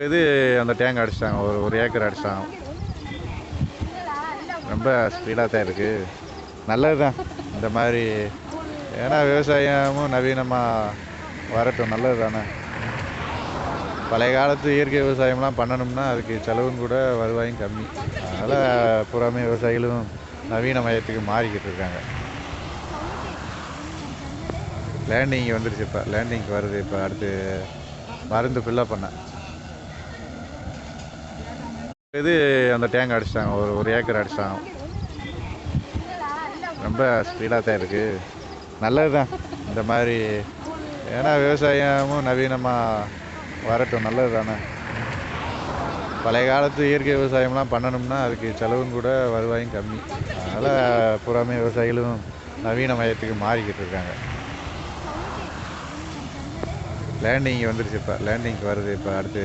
இது அந்த டேங்க் அடிச்சிட்டாங்க. ஒரு ஏக்கர் அடிச்சிட்டாங்க. ரொம்ப ஸ்பீடாக தான் இருக்குது. நல்லது தான் இந்த மாதிரி. ஏன்னா விவசாயமும் நவீனமாக வரட்டும், நல்லது தானே. பழைய காலத்து இயற்கை விவசாயம்லாம் பண்ணணும்னா அதுக்கு செலவும் கூட வருவாயும் கம்மி. அதனால் புறாமே விவசாயிகளும் நவீன மயத்துக்கு மாறிக்கிட்டு இருக்காங்க. லேண்டிங் வந்துருச்சு. இப்போ லேண்டிங்க்கு வருது. இப்போ அடுத்து மருந்து ஃபில்லப் பண்ண இது அந்த டேங்க் அடிச்சிட்டாங்க. ஒரு ஏக்கர் அடிச்சிட்டாங்க. ரொம்ப ஸ்பீடாக தான் இருக்குது. நல்லது தான் இந்த மாதிரி. ஏன்னா விவசாயமும் நவீனமாக வரட்டும், நல்லது தானே. பழைய காலத்து இயற்கை விவசாயம்லாம் பண்ணணும்னா அதுக்கு செலவும் கூட வருவாயும் கம்மி. அதனால் புறாமே விவசாயிகளும் நவீன மயத்துக்கு மாறிக்கிட்டு இருக்காங்க. லேண்டிங் வந்துருச்சு. இப்போ லேண்டிங்க்கு வருது. இப்போ அடுத்து